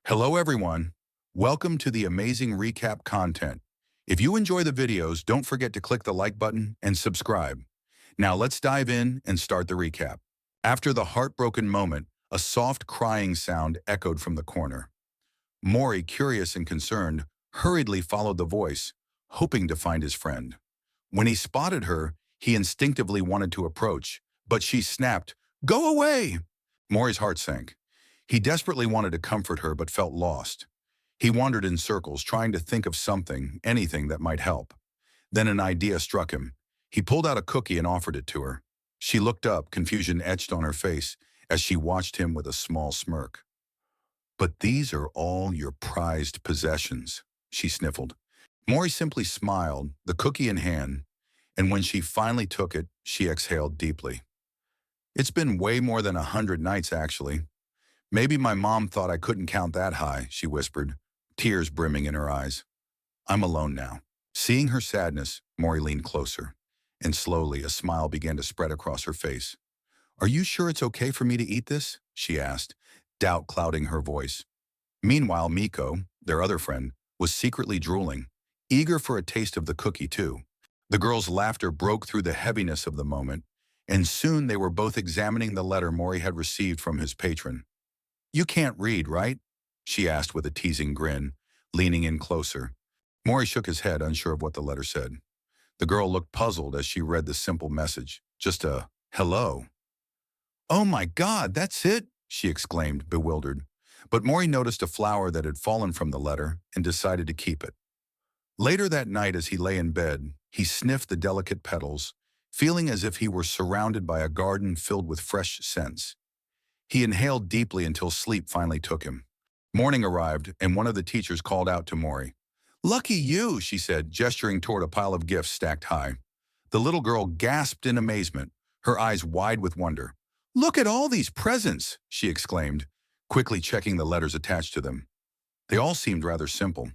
Hello everyone. Welcome to the amazing recap content. If you enjoy the videos, don't forget to click the like button and subscribe. Now let's dive in and start the recap. After the heartbroken moment, a soft crying sound echoed from the corner. Maury, curious and concerned, hurriedly followed the voice, hoping to find his friend. When he spotted her, he instinctively wanted to approach, but she snapped, "Go away!" Maury's heart sank. He desperately wanted to comfort her but felt lost. He wandered in circles, trying to think of something, anything that might help. Then an idea struck him. He pulled out a cookie and offered it to her. She looked up, confusion etched on her face, as she watched him with a small smirk. "But these are all your prized possessions," she sniffled. Maury simply smiled, the cookie in hand, and when she finally took it, she exhaled deeply. "It's been way more than 100 nights, actually. Maybe my mom thought I couldn't count that high," she whispered, tears brimming in her eyes. "I'm alone now." Seeing her sadness, Maury leaned closer, and slowly a smile began to spread across her face. "Are you sure it's okay for me to eat this?" she asked, doubt clouding her voice. Meanwhile, Miko, their other friend, was secretly drooling, eager for a taste of the cookie too. The girls' laughter broke through the heaviness of the moment, and soon they were both examining the letter Maury had received from his patron. "You can't read, right?" she asked with a teasing grin, leaning in closer. Maury shook his head, unsure of what the letter said. The girl looked puzzled as she read the simple message, just a hello. "Oh my God, that's it?" she exclaimed, bewildered. But Maury noticed a flower that had fallen from the letter and decided to keep it. Later that night, as he lay in bed, he sniffed the delicate petals, feeling as if he were surrounded by a garden filled with fresh scents. He inhaled deeply until sleep finally took him. Morning arrived, and one of the teachers called out to Maury. "Lucky you," she said, gesturing toward a pile of gifts stacked high. The little girl gasped in amazement, her eyes wide with wonder. "Look at all these presents," she exclaimed, quickly checking the letters attached to them. They all seemed rather simple.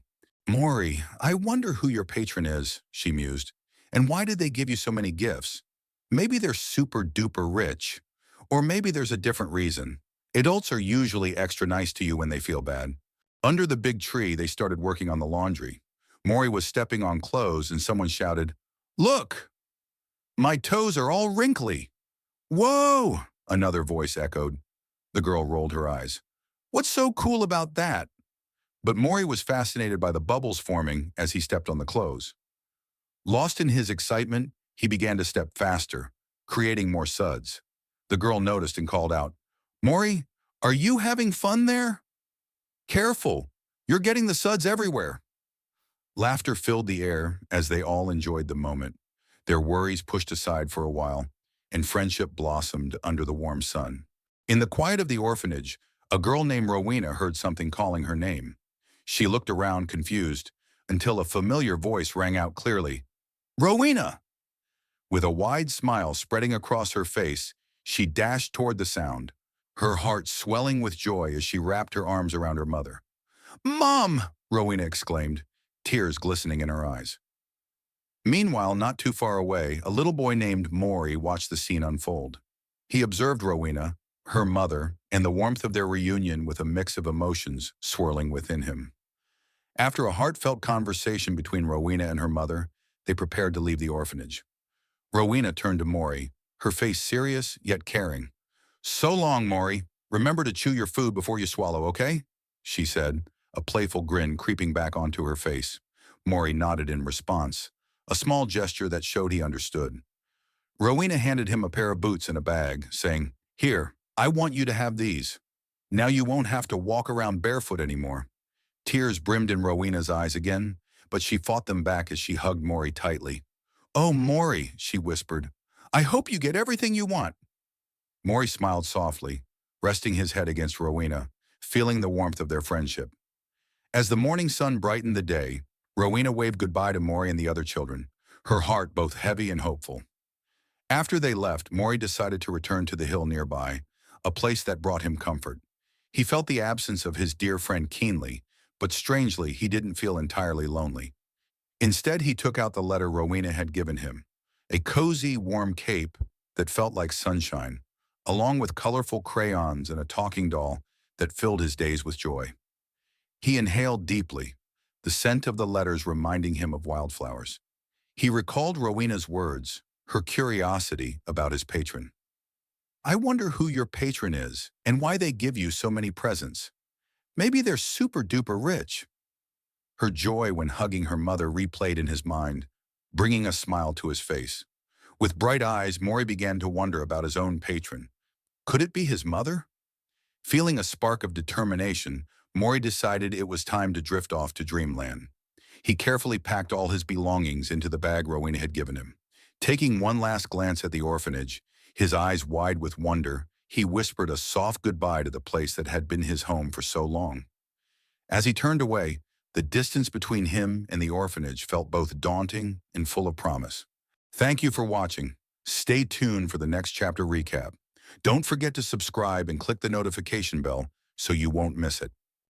"Maury, I wonder who your patron is," she mused. "And why did they give you so many gifts? Maybe they're super duper rich. Or maybe there's a different reason. Adults are usually extra nice to you when they feel bad." Under the big tree, they started working on the laundry. Maury was stepping on clothes and someone shouted, "Look! My toes are all wrinkly." "Whoa!" another voice echoed. The girl rolled her eyes. "What's so cool about that?" But Maury was fascinated by the bubbles forming as he stepped on the clothes. Lost in his excitement, he began to step faster, creating more suds. The girl noticed and called out, "Maury, are you having fun there? Careful, you're getting the suds everywhere." Laughter filled the air as they all enjoyed the moment, their worries pushed aside for a while, and friendship blossomed under the warm sun. In the quiet of the orphanage, a girl named Rowena heard something calling her name. She looked around, confused, until a familiar voice rang out clearly, "Rowena!" With a wide smile spreading across her face, she dashed toward the sound, her heart swelling with joy as she wrapped her arms around her mother. "Mom!" Rowena exclaimed, tears glistening in her eyes. Meanwhile, not too far away, a little boy named Maury watched the scene unfold. He observed Rowena, her mother, and the warmth of their reunion with a mix of emotions swirling within him. After a heartfelt conversation between Rowena and her mother, they prepared to leave the orphanage. Rowena turned to Maury, her face serious yet caring. "So long, Maury. Remember to chew your food before you swallow, okay?" she said, a playful grin creeping back onto her face. Maury nodded in response, a small gesture that showed he understood. Rowena handed him a pair of boots and a bag, saying, "Here, I want you to have these. Now you won't have to walk around barefoot anymore." Tears brimmed in Rowena's eyes again, but she fought them back as she hugged Maury tightly. "Oh, Maury," she whispered, "I hope you get everything you want." Maury smiled softly, resting his head against Rowena, feeling the warmth of their friendship. As the morning sun brightened the day, Rowena waved goodbye to Maury and the other children, her heart both heavy and hopeful. After they left, Maury decided to return to the hill nearby, a place that brought him comfort. He felt the absence of his dear friend keenly, but strangely, he didn't feel entirely lonely. Instead, he took out the letter Rowena had given him, a cozy, warm cape that felt like sunshine, along with colorful crayons and a talking doll that filled his days with joy. He inhaled deeply, the scent of the letters reminding him of wildflowers. He recalled Rowena's words, her curiosity about his patron. I wonder who your patron is and why they give you so many presents. Maybe they're super duper rich. Her joy when hugging her mother replayed in his mind, bringing a smile to his face. With bright eyes, Mori began to wonder about his own patron. Could it be his mother? Feeling a spark of determination, Mori decided it was time to drift off to dreamland. He carefully packed all his belongings into the bag Rowena had given him. Taking one last glance at the orphanage, his eyes wide with wonder, he whispered a soft goodbye to the place that had been his home for so long. As he turned away, the distance between him and the orphanage felt both daunting and full of promise. Thank you for watching. Stay tuned for the next chapter recap. Don't forget to subscribe and click the notification bell so you won't miss it.